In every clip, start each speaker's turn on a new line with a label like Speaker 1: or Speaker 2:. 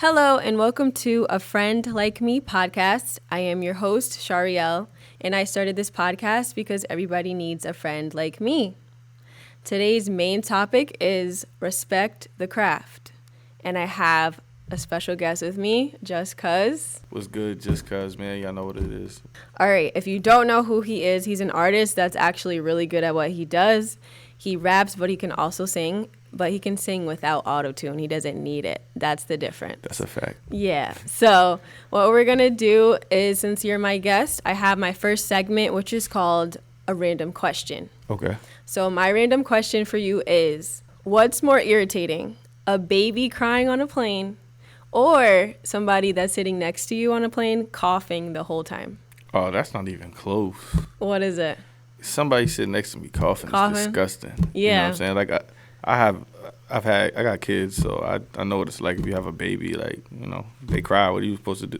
Speaker 1: Hello, and welcome to A Friend Like Me podcast. I am your host, Shariel, and I started this podcast because everybody needs a friend like me. Today's main topic is respect the craft, and I have a special guest with me, Just Cuz.
Speaker 2: What's good, Just Cuz, man? Y'all know what it is.
Speaker 1: All right, if you don't know who he is, he's an artist that's actually really good at what he does. He raps, but he can also sing, but he can sing without auto-tune. He doesn't need it. That's the difference.
Speaker 2: That's a fact.
Speaker 1: Yeah. So what we're going to do is, since you're my guest, I have my first segment, which is called a random question.
Speaker 2: Okay.
Speaker 1: So my random question for you is, what's more irritating, a baby crying on a plane or somebody that's sitting next to you on a plane coughing the whole time?
Speaker 2: Oh, that's not even close.
Speaker 1: What is it?
Speaker 2: Somebody sitting next to me coughing. Is disgusting.
Speaker 1: Yeah.
Speaker 2: You know what I'm saying? Like, I got kids, so I know what it's like if you have a baby. Like, you know, they cry. What are you supposed to do?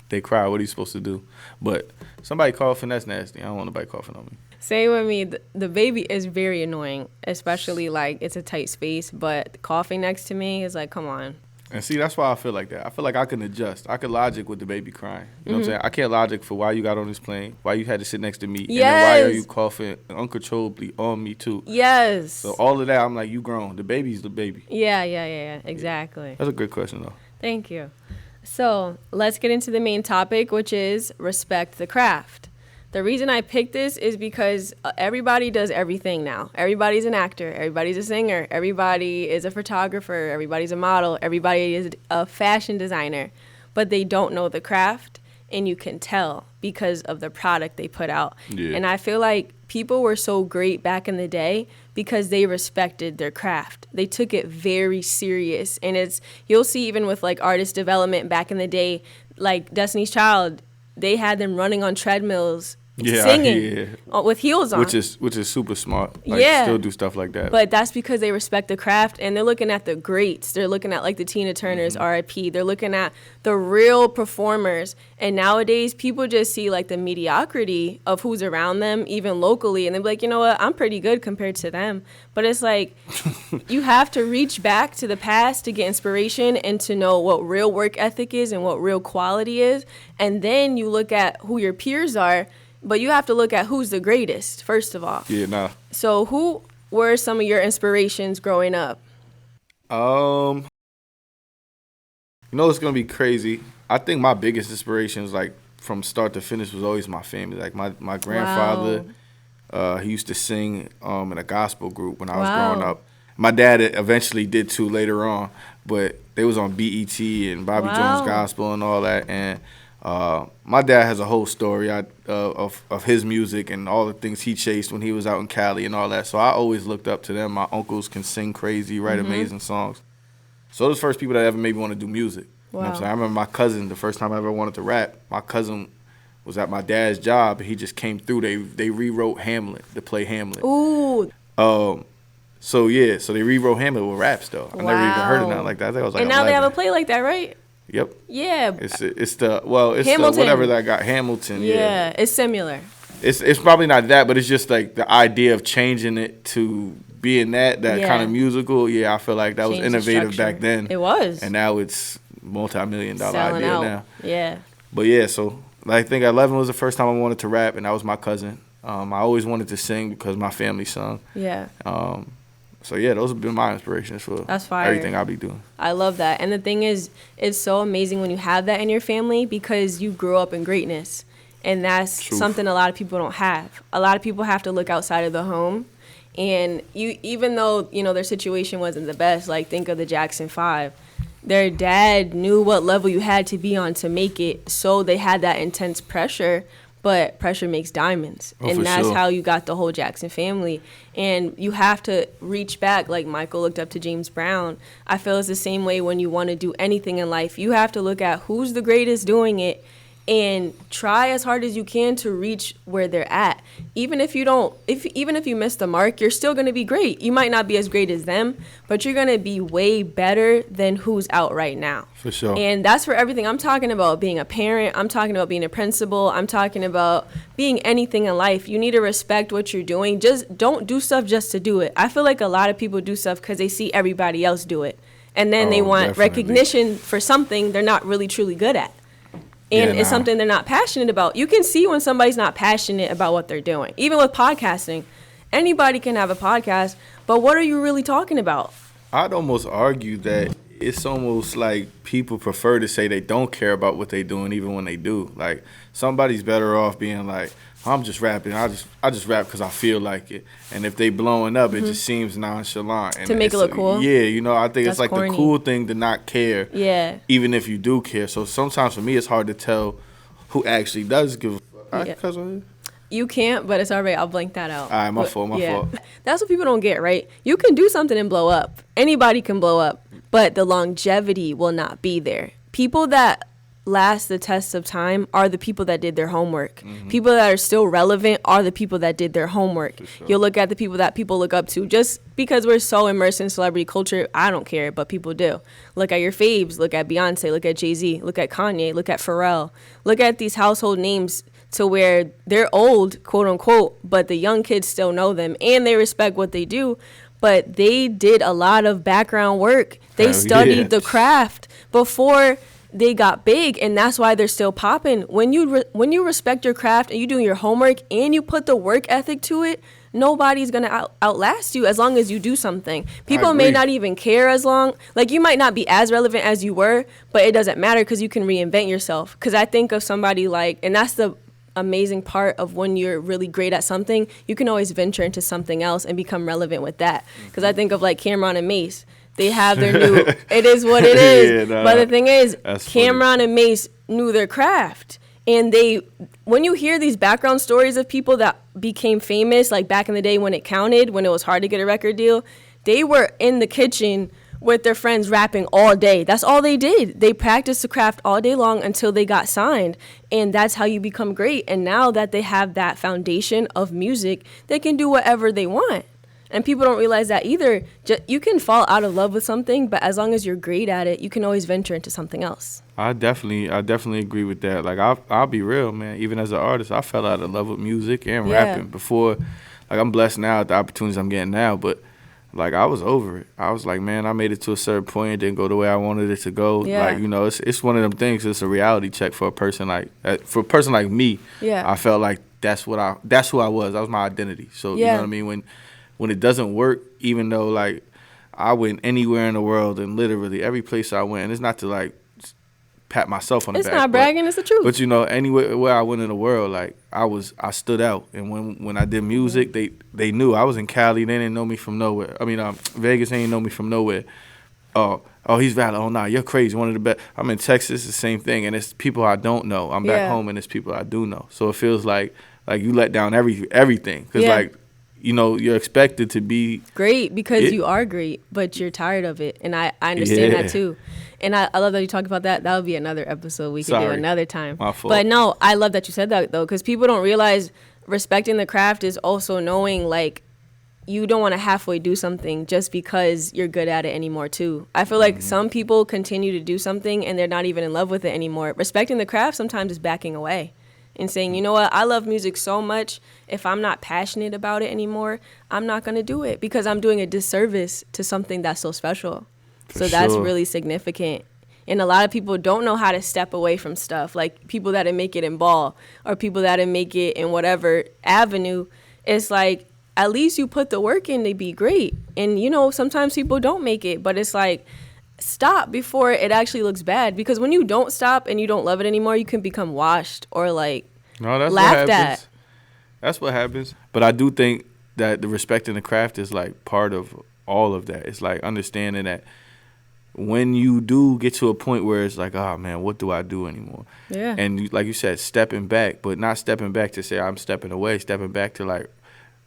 Speaker 2: They cry. What are you supposed to do? But somebody coughing, that's nasty. I don't want nobody coughing on me.
Speaker 1: Same with me. The baby is very annoying, especially like it's a tight space. But coughing next to me is like, come on.
Speaker 2: And see, that's why I feel like that. I feel like I can adjust. I can logic with the baby crying. You know what I'm saying? I can't logic for why you got on this plane, why you had to sit next to me,
Speaker 1: Yes.
Speaker 2: and then why are you coughing uncontrollably on me too.
Speaker 1: Yes.
Speaker 2: So all of that, I'm like, you grown. The baby's the baby.
Speaker 1: Yeah. Exactly.
Speaker 2: That's a good question, though.
Speaker 1: Thank you. So let's get into the main topic, which is respect the craft. The reason I picked this is because everybody does everything now. Everybody's an actor. Everybody's a singer. Everybody is a photographer. Everybody's a model. Everybody is a fashion designer. But they don't know the craft, and you can tell because of the product they put out.
Speaker 2: Yeah.
Speaker 1: And I feel like people were so great back in the day because they respected their craft. They took it very serious. And you'll see even with like artist development back in the day, like Destiny's Child, they had them running on treadmills, singing with heels on.
Speaker 2: Which is super smart. Like,
Speaker 1: Yeah.
Speaker 2: still do stuff like that.
Speaker 1: But that's because they respect the craft, and they're looking at the greats. They're looking at like the Tina Turners, R.I.P. They're looking at the real performers. And nowadays, people just see like the mediocrity of who's around them, even locally, and they're like, you know what, I'm pretty good compared to them. But it's like, you have to reach back to the past to get inspiration and to know what real work ethic is and what real quality is. And then you look at who your peers are. But you have to look at who's the greatest, first of all.
Speaker 2: Yeah, nah.
Speaker 1: So who were some of your inspirations growing up?
Speaker 2: You know, it's going to be crazy. I think my biggest inspirations, like, from start to finish was always my family. Like, my grandfather, he used to sing in a gospel group when I was growing up. My dad eventually did too later on, but they was on BET and Bobby Jones Gospel and all that. And my dad has a whole story of his music and all the things he chased when he was out in Cali and all that. So I always looked up to them. My uncles can sing crazy, write amazing songs. So those first people that ever made me want to do music. You know what I'm saying? I remember my cousin, the first time I ever wanted to rap, my cousin was at my dad's job, and he just came through. They rewrote Hamlet to play Hamlet.
Speaker 1: Ooh.
Speaker 2: So they rewrote Hamlet with raps though. I never even heard of nothing like that. I think I was like,
Speaker 1: and now they have a play like that, right?
Speaker 2: Yep.
Speaker 1: Yeah.
Speaker 2: It's
Speaker 1: Hamilton.
Speaker 2: the whatever that got Hamilton.
Speaker 1: Yeah, it's similar.
Speaker 2: It's probably not that, but it's just like the idea of changing it to being that kind of musical. Yeah, I feel like that was innovative back then.
Speaker 1: It was.
Speaker 2: And now it's multi-million-dollar
Speaker 1: Selling
Speaker 2: idea
Speaker 1: out.
Speaker 2: now.
Speaker 1: Yeah.
Speaker 2: But yeah, so I think 11 was the first time I wanted to rap, and that was my cousin. I always wanted to sing because my family sung.
Speaker 1: Yeah.
Speaker 2: So yeah, those have been my inspirations for everything I'll be doing.
Speaker 1: I love that. And the thing is, it's so amazing when you have that in your family because you grew up in greatness. And that's something a lot of people don't have. A lot of people have to look outside of the home. And even though, you know, their situation wasn't the best, like think of the Jackson 5. Their dad knew what level you had to be on to make it. So they had that intense pressure. But pressure makes diamonds. And that's how you got the whole Jackson family. And you have to reach back, like Michael looked up to James Brown. I feel it's the same way when you want to do anything in life. You have to look at who's the greatest doing it and try as hard as you can to reach where they're at. Even if you miss the mark, you're still going to be great. You might not be as great as them, but you're going to be way better than who's out right now.
Speaker 2: For sure.
Speaker 1: And that's for everything. I'm talking about being a parent. I'm talking about being a principal. I'm talking about being anything in life. You need to respect what you're doing. Just don't do stuff just to do it. I feel like a lot of people do stuff because they see everybody else do it. And then they want recognition for something they're not really truly good at. And it's something they're not passionate about. You can see when somebody's not passionate about what they're doing. Even with podcasting, anybody can have a podcast, but what are you really talking about?
Speaker 2: I'd almost argue that it's almost like people prefer to say they don't care about what they're doing even when they do. Like, somebody's better off being like, I'm just rapping. I just rap because I feel like it. And if they blowing up, it just seems nonchalant. And
Speaker 1: to make it look cool?
Speaker 2: Yeah, you know, I think it's like
Speaker 1: corny.
Speaker 2: the cool thing to not care.
Speaker 1: Yeah.
Speaker 2: Even if you do care. So sometimes for me, it's hard to tell who actually does give a fuck.
Speaker 1: Yeah. You can't, but it's all right. I'll blank that out.
Speaker 2: All right, my fault.
Speaker 1: That's what people don't get, right? You can do something and blow up. Anybody can blow up, but the longevity will not be there. People that last the test of time are the people that did their homework. People that are still relevant are the people that did their homework. Sure. You'll look at the people that people look up to. Just because we're so immersed in celebrity culture, I don't care, but people do. Look at your faves. Look at Beyonce. Look at Jay-Z. Look at Kanye. Look at Pharrell. Look at these household names to where they're old, quote unquote, but the young kids still know them and they respect what they do. But they did a lot of background work. They studied the craft before they got big, and that's why they're still popping. When you respect your craft and you doing your homework and you put the work ethic to it, nobody's gonna outlast you as long as you do something. People may not even care as long. Like, you might not be as relevant as you were, but it doesn't matter because you can reinvent yourself. Because I think of somebody like, and that's the amazing part of when you're really great at something, you can always venture into something else and become relevant with that. Because I think of like Cameron and Mace. They have their new, it is what it is. But the thing is, Cameron and Mace knew their craft. And when you hear these background stories of people that became famous, like back in the day when it counted, when it was hard to get a record deal, they were in the kitchen with their friends rapping all day. That's all they did. They practiced the craft all day long until they got signed. And that's how you become great. And now that they have that foundation of music, they can do whatever they want. And people don't realize that either. You can fall out of love with something, but as long as you're great at it, you can always venture into something else.
Speaker 2: I definitely agree with that. Like, I'll be real, man. Even as an artist, I fell out of love with music and rapping before. Like, I'm blessed now at the opportunities I'm getting now, but like, I was over it. I was like, man, I made it to a certain point. It didn't go the way I wanted it to go. Yeah. Like, you know, it's one of them things. It's a reality check for a person like me. Yeah. I felt like that's who I was. That was my identity. So you know what I mean. When it doesn't work, even though, like, I went anywhere in the world and literally every place I went, and it's not to, like, pat myself on the back.
Speaker 1: It's not bragging, it's the truth.
Speaker 2: But, you know, anywhere where I went in the world, like, I stood out. And when I did music, they knew. I was in Cali, they didn't know me from nowhere. I mean, Vegas, they didn't know me from nowhere. Oh, he's valid. Oh, nah, you're crazy. One of the best. I'm in Texas, the same thing. And it's people I don't know. I'm back home, and it's people I do know. So it feels like you let down everything. Because, like, you know, you're expected to be
Speaker 1: great because you are great, but you're tired of it. And I understand that too. And I love that you talked about that. That would be another episode we could do another time.
Speaker 2: My fault.
Speaker 1: But no, I love that you said that, though, because people don't realize respecting the craft is also knowing, like, you don't want to halfway do something just because you're good at it anymore, too. I feel like some people continue to do something and they're not even in love with it anymore. Respecting the craft sometimes is backing away and saying, you know what, I love music so much. If I'm not passionate about it anymore, I'm not going to do it because I'm doing a disservice to something that's so special. That's really significant. And a lot of people don't know how to step away from stuff. Like people that make it in ball or people that make it in whatever avenue. It's like, at least you put the work in to be great. And, you know, sometimes people don't make it, but it's like, stop before it actually looks bad, because when you don't stop and you don't love it anymore, you can become washed or like laughed at.
Speaker 2: That's what happens. But I do think that the respect in the craft is like part of all of that. It's like understanding that when you do get to a point where it's like, oh man, what do I do anymore? Yeah. And like you said, stepping back, but not stepping back to say I'm stepping away, stepping back to like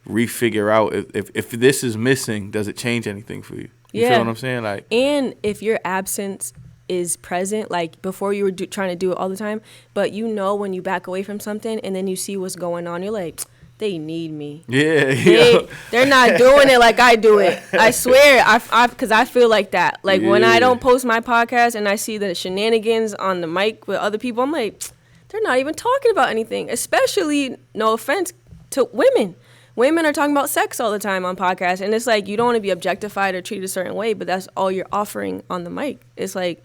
Speaker 2: refigure out if this is missing, does it change anything for you? You feel what I'm saying? Like,
Speaker 1: and if your absence is present, like before you were trying to do it all the time, but you know when you back away from something and then you see what's going on, you're like, they need me.
Speaker 2: Yeah.
Speaker 1: They're not doing it like I do it. I swear, because I feel like that. Like when I don't post my podcast and I see the shenanigans on the mic with other people, I'm like, they're not even talking about anything, especially, no offense to women. Women are talking about sex all the time on podcasts, and it's like you don't want to be objectified or treated a certain way, but that's all you're offering on the mic. It's like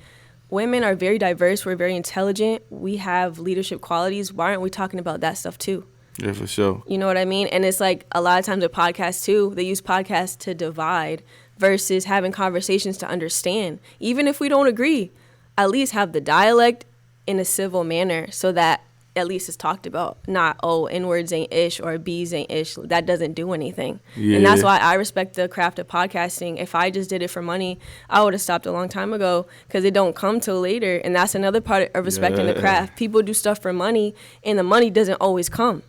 Speaker 1: women are very diverse. We're very intelligent. We have leadership qualities. Why aren't we talking about that stuff too?
Speaker 2: Yeah, for sure.
Speaker 1: You know what I mean? And it's like a lot of times with podcasts too, they use podcasts to divide versus having conversations to understand. Even if we don't agree, at least have the dialect in a civil manner so that at least it's talked about. Not, oh, N-words ain't ish or B's ain't ish. That doesn't do anything. Yeah. And that's why I respect the craft of podcasting. If I just did it for money, I would have stopped a long time ago because it don't come till later. And that's another part of respecting the craft. People do stuff for money and the money doesn't always come.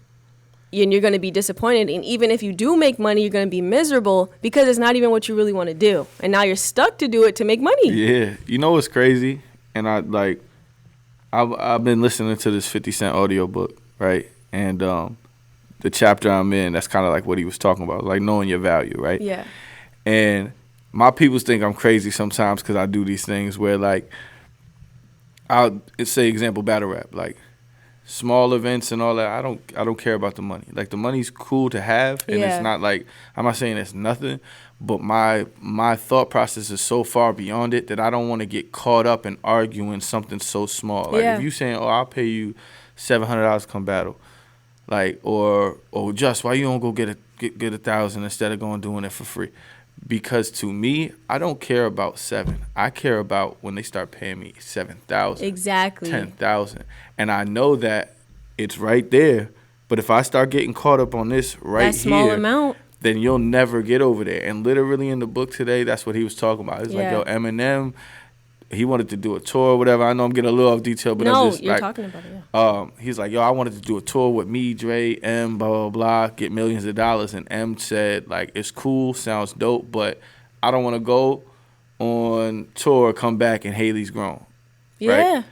Speaker 1: And you're going to be disappointed. And even if you do make money, you're going to be miserable because it's not even what you really want to do. And now you're stuck to do it to make money.
Speaker 2: Yeah. You know what's crazy? And I've been listening to this 50 Cent audiobook, right? And the chapter I'm in, that's kind of like what he was talking about, like knowing your value, right?
Speaker 1: Yeah.
Speaker 2: And my people think I'm crazy sometimes because I do these things where, like, I'll say, example, battle rap, like small events and all that. I don't care about the money. Like, the money's cool to have, and it's not like, I'm not saying it's nothing, but my thought process is so far beyond it that I don't want to get caught up in arguing something so small. Like, if you saying, oh, I'll pay you $700 to come battle, like, or just why you don't go get $1,000 instead of going doing it for free? Because to me, I don't care about $7,000. I care about when they start paying me $7,000,
Speaker 1: exactly,
Speaker 2: $10,000, and I know that it's right there. But if I start getting caught up on this right
Speaker 1: that small
Speaker 2: here,
Speaker 1: amount,
Speaker 2: then you'll never get over there. And literally in the book today, that's what he was talking about. It's like, yo, Eminem, he wanted to do a tour or whatever. I know I'm getting a little off detail, but
Speaker 1: no,
Speaker 2: I'm just
Speaker 1: you're
Speaker 2: like,
Speaker 1: talking about it.
Speaker 2: He's like, yo, I wanted to do a tour with me, Dre, M, blah, blah, blah, get millions of dollars. And M said, like, it's cool, sounds dope, but I don't want to go on tour, come back, and Haley's grown.
Speaker 1: Yeah.
Speaker 2: Right?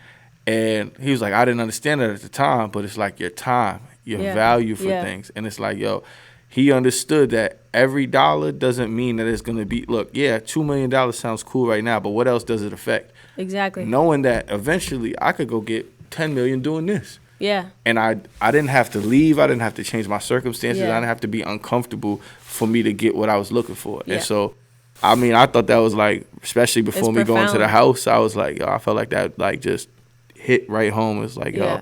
Speaker 2: And he was like, I didn't understand it at the time, but it's like your time, your value for things. And it's like, yo, he understood that every dollar doesn't mean that it's going to be, look, yeah, $2 million sounds cool right now, but what else does it affect?
Speaker 1: Exactly.
Speaker 2: Knowing that eventually I could go get $10 million doing this.
Speaker 1: Yeah.
Speaker 2: And I didn't have to leave. I didn't have to change my circumstances. I didn't have to be uncomfortable for me to get what I was looking for. Yeah. And so, I mean, I thought that was like, especially before me going to the house, I was like, yo, I felt like that like just hit right home. It's like, yo,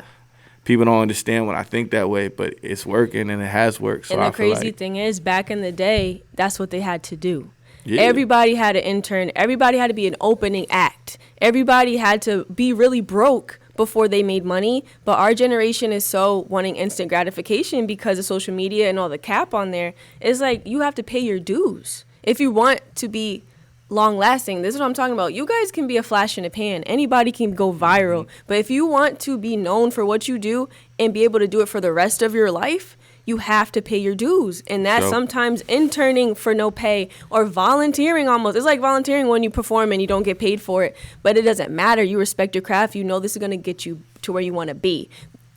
Speaker 2: people don't understand when I think that way, but it's working and it has worked. So
Speaker 1: and the
Speaker 2: I feel
Speaker 1: crazy thing is, back in the day, that's what they had to do.
Speaker 2: Yeah.
Speaker 1: Everybody had an intern. Everybody had to be an opening act. Everybody had to be really broke before they made money. But our generation is so wanting instant gratification because of social media and all the cap on there. It's like you have to pay your dues if you want to be long lasting. This is what I'm talking about. You guys can be a flash in the pan. Anybody can go viral. But if you want to be known for what you do and be able to do it for the rest of your life, you have to pay your dues. And that's sometimes interning for no pay or volunteering almost. It's like volunteering when you perform and you don't get paid for it. But it doesn't matter. You respect your craft. You know this is going to get you to where you want to be.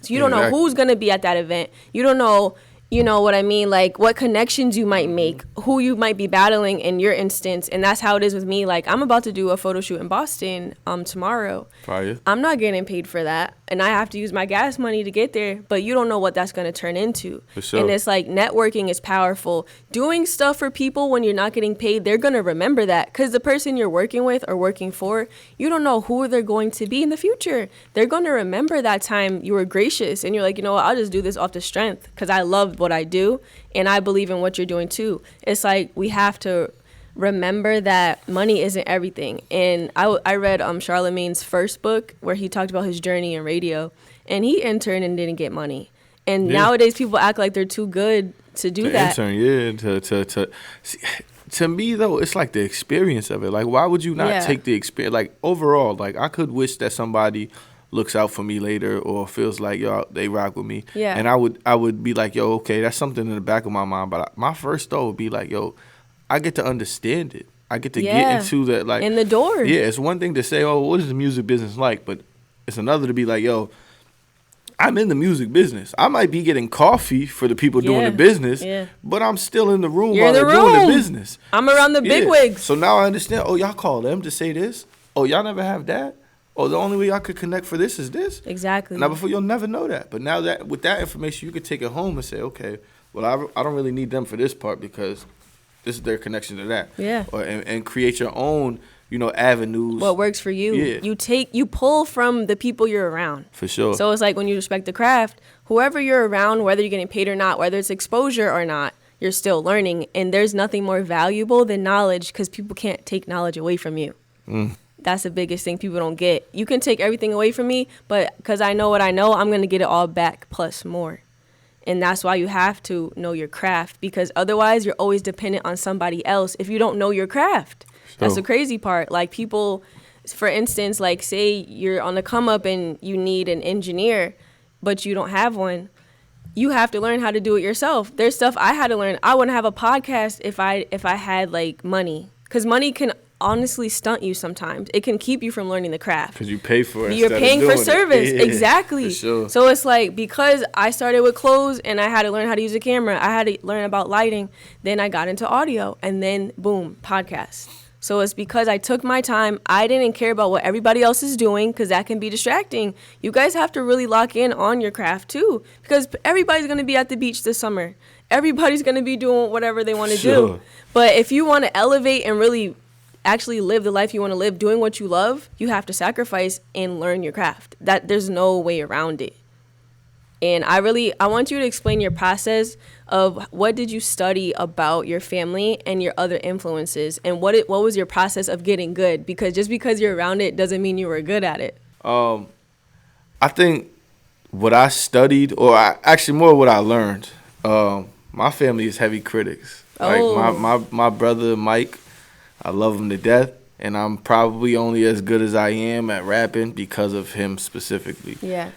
Speaker 1: So you don't know who's going to be at that event. You don't know, you know what I mean, like what connections you might make, who you might be battling in your instance. And that's how it is with me. Like, I'm about to do a photo shoot in Boston tomorrow.
Speaker 2: Fire.
Speaker 1: I'm not getting paid for that. And I have to use my gas money to get there, but you don't know what that's going to turn into.
Speaker 2: For sure.
Speaker 1: And it's like networking is powerful. Doing stuff for people when you're not getting paid, they're going to remember that because the person you're working with or working for, you don't know who they're going to be in the future. They're going to remember that time you were gracious and you're like, you know what, I'll just do this off the strength because I love what I do and I believe in what you're doing too. It's like we have to remember that money isn't everything. And I read Charlamagne's first book where he talked about his journey in radio, and he interned and didn't get money. And nowadays people act like they're too good to do that.
Speaker 2: Intern, to me though, it's like the experience of it. Like, why would you not take the experience? Like, overall, like, I could wish that somebody looks out for me later or feels like, yo, they rock with me.
Speaker 1: Yeah.
Speaker 2: And I would be like, yo, okay, that's something in the back of my mind. But my first thought would be like, yo, I get to understand it. I get to get into that, like,
Speaker 1: in the door.
Speaker 2: Yeah, it's one thing to say, oh, what is the music business like? But it's another to be like, yo, I'm in the music business. I might be getting coffee for the people doing the business, but I'm still in the room while they're doing the business.
Speaker 1: I'm around the big wigs.
Speaker 2: So now I understand, oh, y'all call them to say this? Oh, y'all never have that? Oh, the only way I could connect for this is this?
Speaker 1: Exactly.
Speaker 2: Now, before, you'll never know that. But now that with that information, you could take it home and say, okay, well, I don't really need them for this part because this is their connection to that.
Speaker 1: Yeah.
Speaker 2: And create your own, avenues.
Speaker 1: What works for you.
Speaker 2: Yeah.
Speaker 1: You pull from the people you're around.
Speaker 2: For sure.
Speaker 1: So it's like when you respect the craft, whoever you're around, whether you're getting paid or not, whether it's exposure or not, you're still learning. And there's nothing more valuable than knowledge because people can't take knowledge away from you. That's the biggest thing people don't get. You can take everything away from me, but because I know what I know, I'm going to get it all back plus more. And that's why you have to know your craft, because otherwise you're always dependent on somebody else if you don't know your craft. That's the crazy part. Like people, for instance, like say you're on the come up and you need an engineer, but you don't have one. You have to learn how to do it yourself. There's stuff I had to learn. I wouldn't have a podcast if I had like money, because money can honestly stunt you sometimes. It can keep you from learning the craft.
Speaker 2: Because you pay for it.
Speaker 1: You're paying for service. Yeah, exactly.
Speaker 2: For sure.
Speaker 1: So it's like, because I started with clothes and I had to learn how to use a camera, I had to learn about lighting, then I got into audio, and then boom, podcast. So it's because I took my time. I didn't care about what everybody else is doing, because that can be distracting. You guys have to really lock in on your craft too, because everybody's going to be at the beach this summer. Everybody's going to be doing whatever they want to do. But if you want to elevate and really actually live the life you want to live, doing what you love, you have to sacrifice and learn your craft. That there's no way around it. And I want you to explain your process of what did you study about your family and your other influences, and what was your process of getting good? Because just because you're around it doesn't mean you were good at it.
Speaker 2: I think what I studied, actually more what I learned, my family is heavy critics. Like my brother Mike, I love him to death, and I'm probably only as good as I am at rapping because of him specifically.
Speaker 1: Yeah.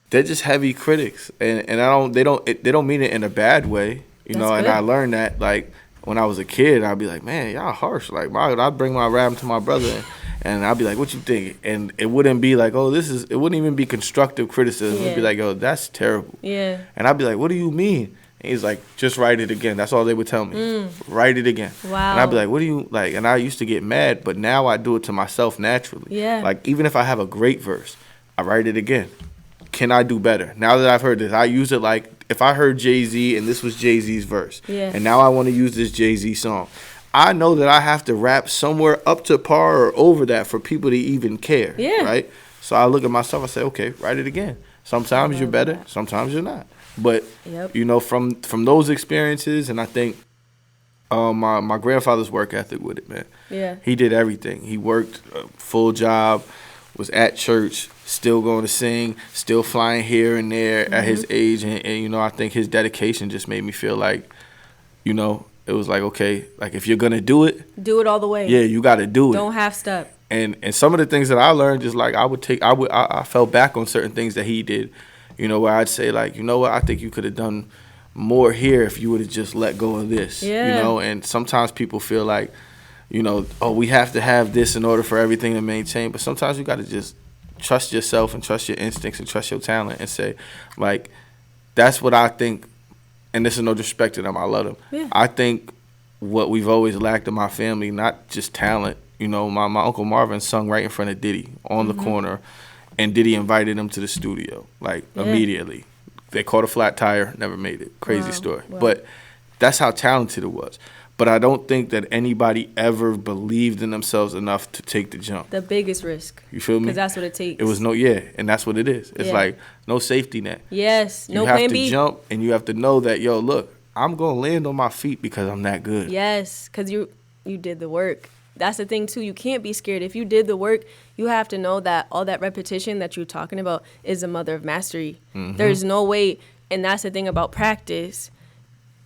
Speaker 2: They're just heavy critics, and they don't mean it in a bad way, you know. And I learned that like when I was a kid, I'd be like, man, y'all harsh. Like I'd bring my rap to my brother, and I'd be like, what you think? And it wouldn't be like, oh, it wouldn't even be constructive criticism.
Speaker 1: Yeah.
Speaker 2: It'd be like, oh, that's terrible.
Speaker 1: Yeah.
Speaker 2: And I'd be like, what do you mean? And he's like, just write it again. That's all they would tell me. Write it again.
Speaker 1: Wow.
Speaker 2: And I'd be like, what do you like? And I used to get mad, but now I do it to myself naturally.
Speaker 1: Yeah.
Speaker 2: Like even if I have a great verse, I write it again. Can I do better? Now that I've heard this, I use it like if I heard Jay-Z and this was Jay-Z's verse, and now I want to use this Jay-Z song, I know that I have to rap somewhere up to par or over that for people to even care, right? So I look at myself, I say, okay, write it again. Sometimes you're better, sometimes you're not. But, you know, from those experiences, and I think my grandfather's work ethic with it, man.
Speaker 1: Yeah.
Speaker 2: He did everything. He worked a full job, was at church, still going to sing, still flying here and there at his age. And, you know, I think his dedication just made me feel like, you know, it was like, okay, like if you're going to do it
Speaker 1: all the way.
Speaker 2: Yeah, you got to do it.
Speaker 1: Don't half step.
Speaker 2: And some of the things that I learned, just like I fell back on certain things that he did, you know, where I'd say like, you know what, I think you could have done more here if you would have just let go of this, you know. And sometimes people feel like, you know, oh, we have to have this in order for everything to maintain. But sometimes you got to just trust yourself and trust your instincts and trust your talent and say, like, that's what I think. And this is no disrespect to them. I love them. Yeah. I think what we've always lacked in my family, not just talent. You know, my Uncle Marvin sung right in front of Diddy on the corner, and Diddy invited him to the studio, like, immediately. They caught a flat tire, never made it. Crazy story. Wow. But that's how talented it was. But I don't think that anybody ever believed in themselves enough to take the jump.
Speaker 1: The biggest risk.
Speaker 2: You feel me?
Speaker 1: Because that's what it takes.
Speaker 2: It was and that's what it is. It's like no safety net.
Speaker 1: Yes, no plan B.
Speaker 2: You have to jump, and you have to know that, yo, look, I'm going to land on my feet because I'm that good.
Speaker 1: Yes, because you did the work. That's the thing, too. You can't be scared. If you did the work, you have to know that all that repetition that you're talking about is the mother of mastery. There's no way, and that's the thing about practice.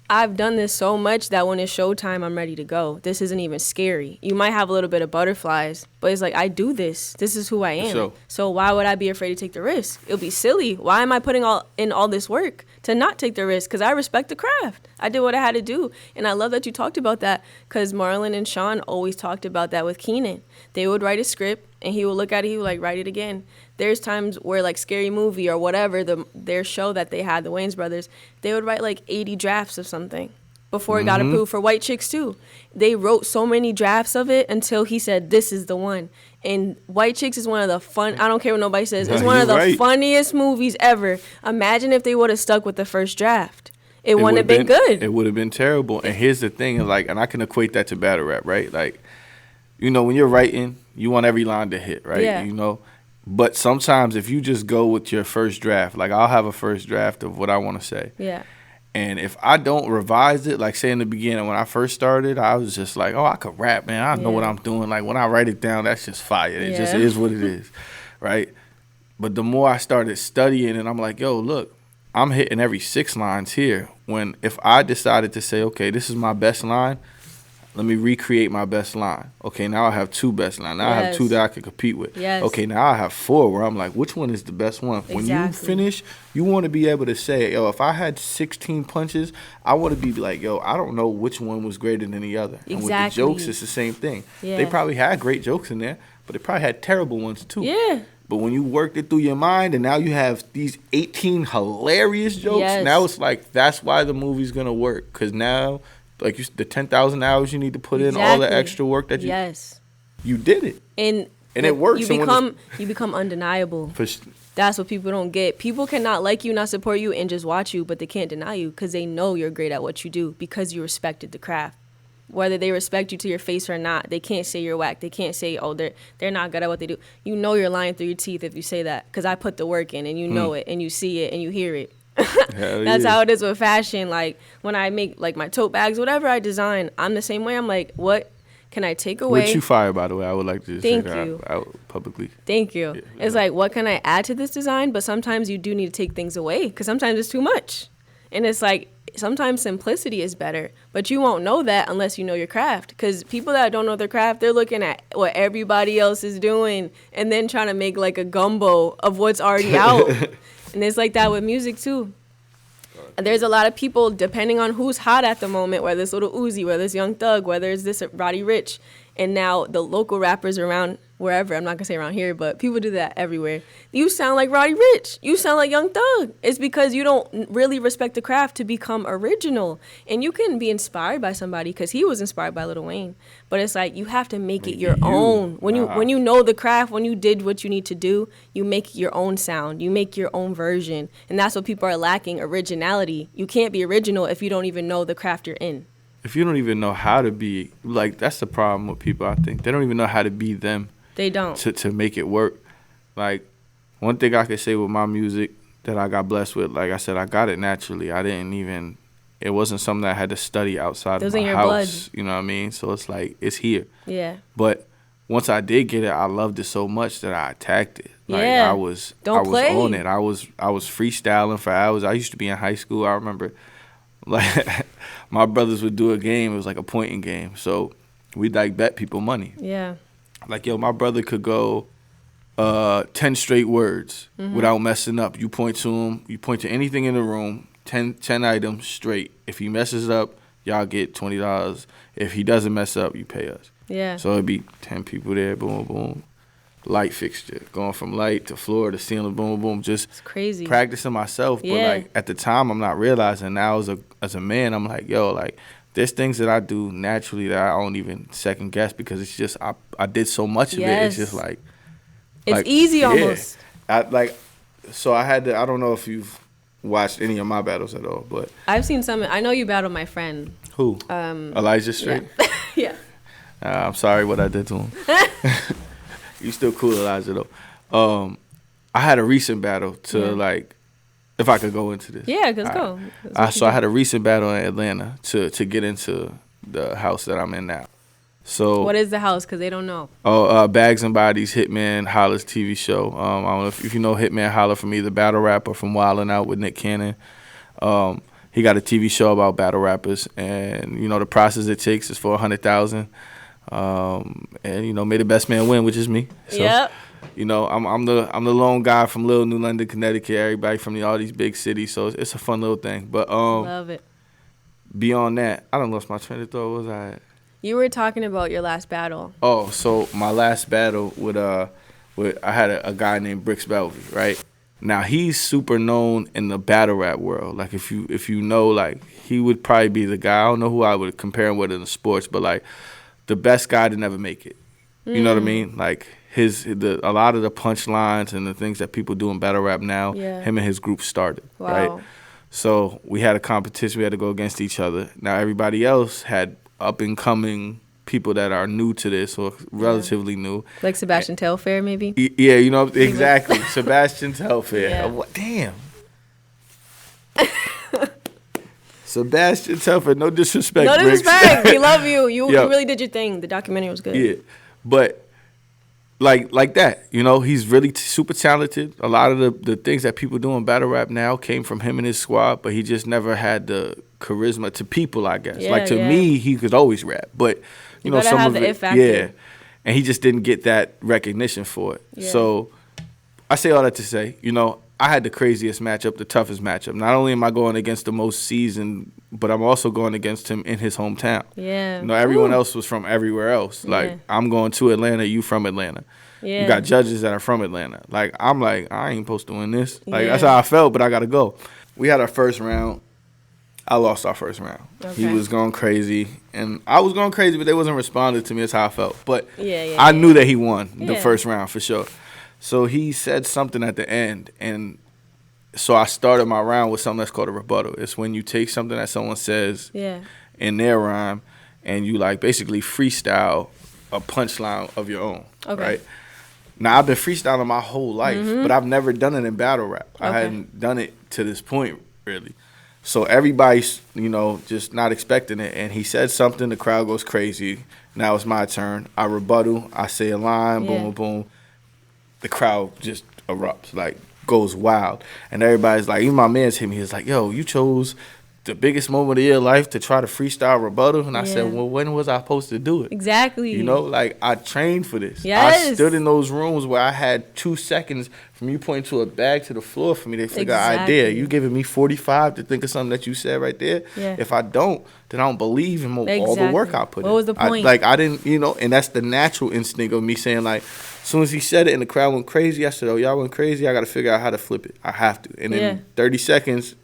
Speaker 1: I've done this so much that when it's showtime, I'm ready to go. This isn't even scary. You might have a little bit of butterflies, but it's like, I do this. This is who I am. So why would I be afraid to take the risk? It'll be silly. Why am I putting all this work to not take the risk? Because I respect the craft. I did what I had to do. And I love that you talked about that, because Marlon and Sean always talked about that with Keenan. They would write a script, and he would look at it, he would like, write it again. There's times where like Scary Movie or whatever, their show that they had, the Wayans brothers, they would write like 80 drafts of something before it got approved for white chicks too. They wrote so many drafts of it until he said, this is the one. And White Chicks is one of the fun, I don't care what nobody says, it's one of the funniest movies ever. Imagine if they would have stuck with the first draft. It wouldn't have been good.
Speaker 2: It would have been terrible. And here's the thing, like, and I can equate that to battle rap, right? Like, you know, when you're writing, you want every line to hit, right?
Speaker 1: Yeah.
Speaker 2: You know, but sometimes if you just go with your first draft, like I'll have a first draft of what I want to say.
Speaker 1: Yeah.
Speaker 2: And if I don't revise it, like say in the beginning when I first started, I was just like, oh, I could rap, man. I know what I'm doing. Like when I write it down, that's just fire. It just is what it is, right? But the more I started studying and I'm like, yo, look, I'm hitting every 6 lines here. When if I decided to say, okay, this is my best line, let me recreate my best line. Okay, now I have 2 best lines. Now I have 2 that I can compete with.
Speaker 1: Yes.
Speaker 2: Okay, now I have 4 where I'm like, which one is the best one?
Speaker 1: Exactly.
Speaker 2: When you finish, you want to be able to say, yo, if I had 16 punches, I want to be like, yo, I don't know which one was greater than the other.
Speaker 1: Exactly.
Speaker 2: And with the jokes, it's the same thing.
Speaker 1: Yeah.
Speaker 2: They probably had great jokes in there, but they probably had terrible ones too.
Speaker 1: Yeah.
Speaker 2: But when you worked it through your mind and now you have these 18 hilarious jokes, now it's like, that's why the movie's going to work. Because now, like the 10,000 hours you need to put in, all the extra work that you did it. And it works.
Speaker 1: You become undeniable. That's what people don't get. People cannot like you, not support you, and just watch you, but they can't deny you because they know you're great at what you do because you respected the craft. Whether they respect you to your face or not, they can't say you're whack. They can't say, oh, they're not good at what they do. You know you're lying through your teeth if you say that because I put the work in and you know it and you see it and you hear it. That's how it is with fashion. Like when I make like my tote bags, whatever I design, I'm the same way. I'm like, what can I take away?
Speaker 2: Which you fire, by the way. I would like to just say that out publicly.
Speaker 1: Thank you. Yeah, it's like, what can I add to this design? But sometimes you do need to take things away because sometimes it's too much. And it's like, sometimes simplicity is better, but you won't know that unless you know your craft. Because people that don't know their craft, they're looking at what everybody else is doing and then trying to make like a gumbo of what's already out. And it's like that with music too. There's a lot of people, depending on who's hot at the moment, whether it's Lil Uzi, whether it's Young Thug, whether it's this Roddy Ricch, and now the local rappers around wherever, I'm not gonna say around here, but people do that everywhere. You sound like Roddy Ricch. You sound like Young Thug. It's because you don't really respect the craft to become original. And you can be inspired by somebody because he was inspired by Lil Wayne. But it's like you have to make it your own. When you know the craft, when you did what you need to do, you make your own sound. You make your own version. And that's what people are lacking, originality. You can't be original if you don't even know the craft you're in.
Speaker 2: If you don't even know how to be, like, that's the problem with people, I think. They don't even know how to be them.
Speaker 1: They don't.
Speaker 2: To make it work. Like, one thing I could say with my music that I got blessed with, like I said, I got it naturally. It wasn't something that I had to study outside of my house. Blood. You know what I mean? So it's like, it's here.
Speaker 1: Yeah.
Speaker 2: But once I did get it, I loved it so much that I attacked it. Like,
Speaker 1: yeah.
Speaker 2: I was on it. I was freestyling for hours. I used to be in high school. I remember, like, my brothers would do a game. It was like a pointing game. So we'd, like, bet people money.
Speaker 1: Yeah.
Speaker 2: Like, yo, my brother could go 10 straight words without messing up. You point to him. You point to anything in the room, 10 items straight. If he messes up, y'all get $20. If he doesn't mess up, you pay us.
Speaker 1: Yeah.
Speaker 2: So it'd be 10 people there, boom, boom. Light fixture. Going from light to floor to ceiling, boom, boom. Just
Speaker 1: it's crazy.
Speaker 2: Practicing myself. Yeah. But, like, at the time, I'm not realizing. Now as a man, I'm like, yo, like, there's things that I do naturally that I don't even second guess because it's just I did so much of it. It's just like
Speaker 1: it's easy almost.
Speaker 2: So I had to. I don't know if you've watched any of my battles at all, but
Speaker 1: I've seen some. I know you battled my friend.
Speaker 2: Who? Elijah Straight.
Speaker 1: Yeah.
Speaker 2: I'm sorry what I did to him. You still cool, Elijah though. I had a recent battle to like. If I could go into this.
Speaker 1: Yeah, let's go.
Speaker 2: So I had a recent battle in Atlanta to get into the house that I'm in now. So
Speaker 1: what is the house? Because they don't know.
Speaker 2: Bags and Bodies, Hitman Holla's TV show. I don't know if you know Hitman Holla from either battle rap or from Wildin' Out with Nick Cannon. He got a TV show about battle rappers, and you know the process it takes is for $100,000. And you know, may the best man win, which is me. So,
Speaker 1: yep.
Speaker 2: You know, I'm the lone guy from Little New London, Connecticut. Everybody from all these big cities, so it's a fun little thing. But
Speaker 1: love it.
Speaker 2: Beyond that, I done lost my train of thought. What was I at?
Speaker 1: You were talking about your last battle.
Speaker 2: Oh, so my last battle with I had a guy named Bricks Belvy, right? Now he's super known in the battle rap world. Like if you know, like he would probably be the guy. I don't know who I would compare him with in the sports, but like the best guy to never make it. You know what I mean? Like a lot of the punchlines and the things that people do in battle rap now, him and his group started.
Speaker 1: Wow.
Speaker 2: Right? So we had a competition. We had to go against each other. Now everybody else had up and coming people that are new to this or relatively new.
Speaker 1: Like Sebastian Telfair, maybe?
Speaker 2: Yeah, you know, exactly. Sebastian Telfair.
Speaker 1: Yeah.
Speaker 2: Damn. Sebastian Telfair, no disrespect.
Speaker 1: No disrespect. We love you. You
Speaker 2: Yo.
Speaker 1: really did your thing. The documentary was good.
Speaker 2: Yeah. But like that, you know, he's really super talented. A lot of the things that people do in battle rap now came from him and his squad, but he just never had the charisma to people, I guess. Like to me, he could always rap, but you know, some of it, and he just didn't get that recognition for it. Yeah. So I say all that to say, you know, I had the craziest matchup, the toughest matchup. Not only am I going against the most seasoned, but I'm also going against him in his hometown.
Speaker 1: Yeah.
Speaker 2: You know, everyone else was from everywhere else. Like, I'm going to Atlanta, you from Atlanta. Yeah. You got judges that are from Atlanta. Like, I'm like, I ain't supposed to win this. Like, that's how I felt, but I got to go. We had our first round. I lost our first round. Okay. He was going crazy, and I was going crazy, but they wasn't responding to me. That's how I felt. But I knew that he won the first round for sure. So he said something at the end, and so I started my round with something that's called a rebuttal. It's when you take something that someone says in their rhyme, and you like basically freestyle a punchline of your own, right? Now, I've been freestyling my whole life, but I've never done it in battle rap. I hadn't done it to this point, really. So everybody's, you know, just not expecting it. And he said something, the crowd goes crazy. Now it's my turn. I rebuttal. I say a line, boom, boom. The crowd just erupts, like goes wild. And everybody's like, even my man's hit me. He's like, yo, you chose the biggest moment of your life to try to freestyle rebuttal. And I said, well, when was I supposed to do it?
Speaker 1: Exactly.
Speaker 2: You know, like I trained for this.
Speaker 1: Yes.
Speaker 2: I stood in those rooms where I had 2 seconds from you pointing to a bag to the floor for me to figure out an idea. You giving me 45 to think of something that you said right there. Yeah. If I don't, then I don't believe in all the work I put in.
Speaker 1: What was the point?
Speaker 2: I didn't, you know, and that's the natural instinct of me saying like, as soon as he said it and the crowd went crazy, I said, oh, y'all went crazy. I got to figure out how to flip it. I have to. And in 30 seconds,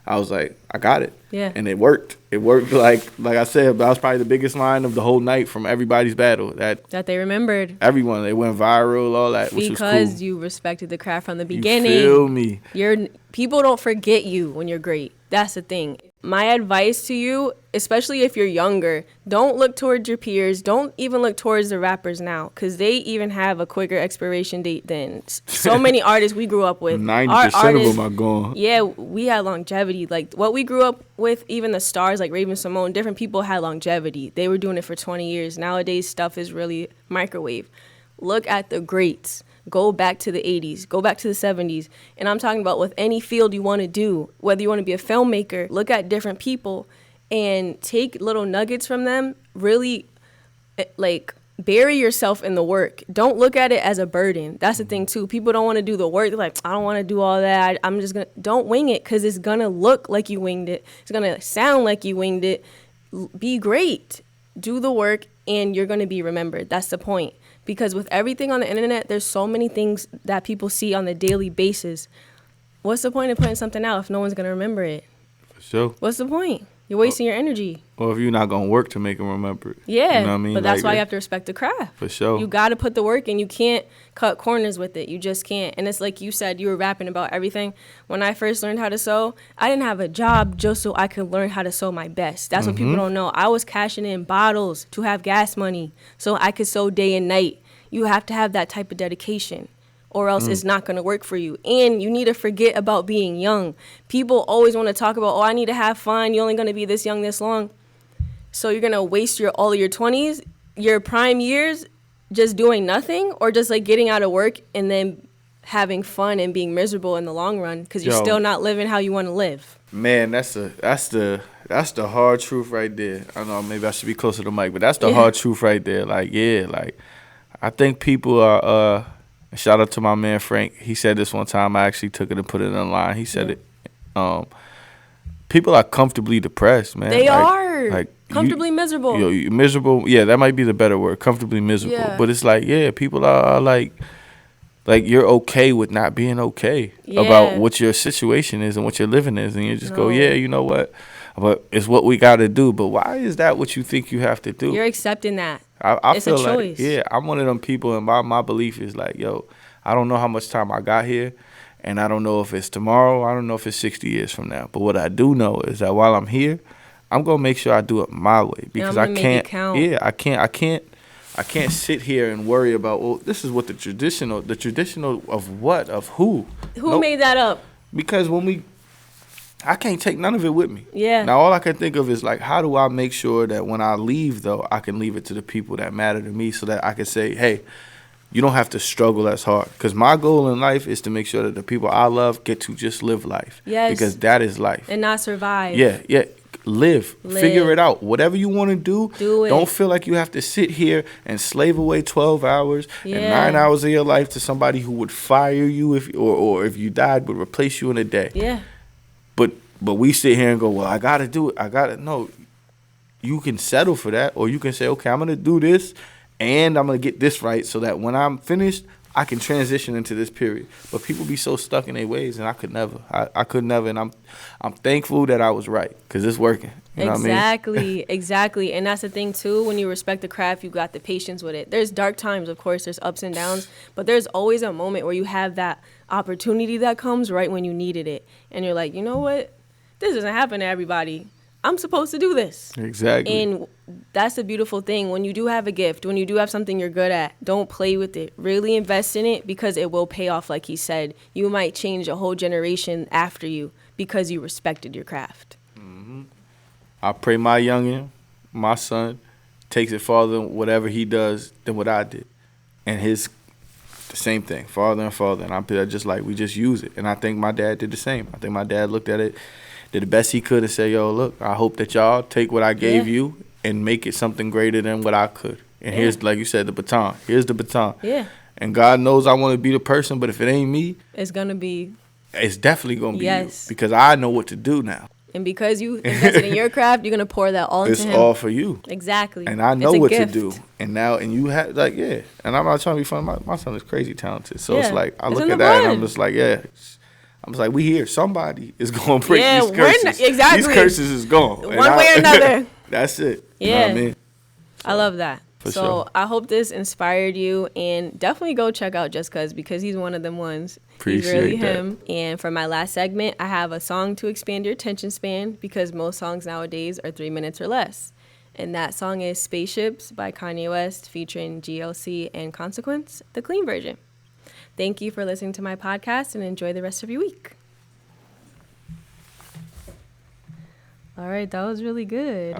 Speaker 2: I was like, I got it. Yeah. And it worked. It worked like I said, that was probably the biggest line of the whole night from everybody's battle. That
Speaker 1: they remembered.
Speaker 2: Everyone. They went viral, all that, which was cool.
Speaker 1: Because you respected the craft from the beginning.
Speaker 2: You feel me?
Speaker 1: People don't forget you when you're great. That's the thing. My advice to you, especially if you're younger, don't look towards your peers. Don't even look towards the rappers now, because they even have a quicker expiration date than so many artists we grew up with.
Speaker 2: 90% of them are gone.
Speaker 1: Yeah, we had longevity. Like what we grew up with, even the stars like Raven Simone, different people had longevity. They were doing it for 20 years. Nowadays, stuff is really microwave. Look at the greats. Go back to the 80s. Go back to the 70s. And I'm talking about with any field you want to do, whether you want to be a filmmaker, look at different people and take little nuggets from them. Really, like, bury yourself in the work. Don't look at it as a burden. That's the thing, too. People don't want to do the work. They're like, I don't want to do all that. I'm just going to... Don't wing it, because it's going to look like you winged it. It's going to sound like you winged it. Be great. Do the work, and you're going to be remembered. That's the point. Because with everything on the internet, there's so many things that people see on the daily basis. What's the point of putting something out if no one's going to remember it?
Speaker 2: For sure.
Speaker 1: What's the point? You're wasting your energy.
Speaker 2: Or if you're not going to work to make them remember it.
Speaker 1: Yeah,
Speaker 2: you know what I mean?
Speaker 1: But that's why you have to respect the craft.
Speaker 2: For sure.
Speaker 1: You got to put the work in. You can't cut corners with it. You just can't. And it's like you said, you were rapping about everything. When I first learned how to sew, I didn't have a job just so I could learn how to sew my best. That's what people don't know. I was cashing in bottles to have gas money so I could sew day and night. You have to have that type of dedication, or else it's not going to work for you. And you need to forget about being young. People always want to talk about, oh, I need to have fun. You're only going to be this young, this long. So you're going to waste all of your 20s, your prime years, just doing nothing, or just like getting out of work and then having fun and being miserable in the long run because you're still not living how you want to live.
Speaker 2: Man, that's the hard truth right there. I don't know, maybe I should be closer to the mic, but that's the hard truth right there. Like, I think people are, shout out to my man Frank. He said this one time. I actually took it and put it online. He said it. People are comfortably depressed, man.
Speaker 1: They are. Like comfortably miserable.
Speaker 2: You miserable. Yeah, that might be the better word. Comfortably miserable. Yeah. But it's like, people are like, Like, you're okay with not being okay about what your situation is and what your living is. And you just go, yeah, you know what? But it's what we got to do. But why is that what you think you have to do?
Speaker 1: You're accepting that.
Speaker 2: I
Speaker 1: it's
Speaker 2: feel
Speaker 1: a choice.
Speaker 2: like, I'm one of them people, and my belief is like, yo, I don't know how much time I got here, and I don't know if it's tomorrow. I don't know if it's 60 years from now. But what I do know is that while I'm here, I'm going to make sure I do it my way, because I can't. Yeah, I can't sit here and worry about, well, this is what the traditional of what? Of who?
Speaker 1: Who made that up?
Speaker 2: Because I can't take none of it with me.
Speaker 1: Yeah.
Speaker 2: Now, all I can think of is, like, how do I make sure that when I leave, though, I can leave it to the people that matter to me, so that I can say, hey, you don't have to struggle as hard. Because my goal in life is to make sure that the people I love get to just live life.
Speaker 1: Yes.
Speaker 2: Because that is life.
Speaker 1: And not survive.
Speaker 2: Yeah. Live. Figure it out. Whatever you want to do
Speaker 1: it.
Speaker 2: Don't feel like you have to sit here and slave away 12 hours and 9 hours of your life to somebody who would fire you or if you died would replace you in a day.
Speaker 1: Yeah.
Speaker 2: But we sit here and go, well, I got to do it. No, you can settle for that, or you can say, okay, I'm going to do this and I'm going to get this right so that when I'm finished, I can transition into this period. But people be so stuck in their ways, and I could never. I could never, and I'm thankful that I was right, because it's working. You know what I mean?
Speaker 1: Exactly. And that's the thing, too. When you respect the craft, you got the patience with it. There's dark times, of course. There's ups and downs. But there's always a moment where you have that opportunity that comes right when you needed it. And you're like, you know what? This doesn't happen to everybody. I'm supposed to do this.
Speaker 2: Exactly.
Speaker 1: And that's the beautiful thing. When you do have a gift, when you do have something you're good at, don't play with it. Really invest in it, because it will pay off, like he said. You might change a whole generation after you because you respected your craft.
Speaker 2: Mm-hmm. I pray my youngin', my son, takes it farther in whatever he does than what I did. And the same thing, farther and farther. And I'm just like, we just use it. And I think my dad did the same. I think my dad looked at it, did the best he could, and said, yo, look, I hope that y'all take what I gave you and make it something greater than what I could. And here's, like you said, the baton. Here's the baton.
Speaker 1: Yeah.
Speaker 2: And God knows I want to be the person, but if it ain't me,
Speaker 1: it's
Speaker 2: definitely going to be you. Because I know what to do now.
Speaker 1: And because you invested in your craft, you're going to pour that all into him.
Speaker 2: It's all for you.
Speaker 1: Exactly.
Speaker 2: And I know what to do. And you have, like, and I'm not trying to be funny. My son is crazy talented. So it's like, I look at that and I'm just like, I'm just like, we here. Somebody is going to break these curses.
Speaker 1: Exactly.
Speaker 2: These curses is gone.
Speaker 1: One way or another.
Speaker 2: That's it.
Speaker 1: Yeah.
Speaker 2: You know what I mean?
Speaker 1: I love that.
Speaker 2: For sure.
Speaker 1: I hope this inspired you, and definitely go check out Just Cuz, because he's one of them ones.
Speaker 2: Appreciate
Speaker 1: he's really
Speaker 2: that.
Speaker 1: him. And for my last segment, I have a song to expand your attention span, because most songs nowadays are 3 minutes or less. And that song is Spaceships by Kanye West, featuring GLC and Consequence, the clean version. Thank you for listening to my podcast, and enjoy the rest of your week. All right, that was really good.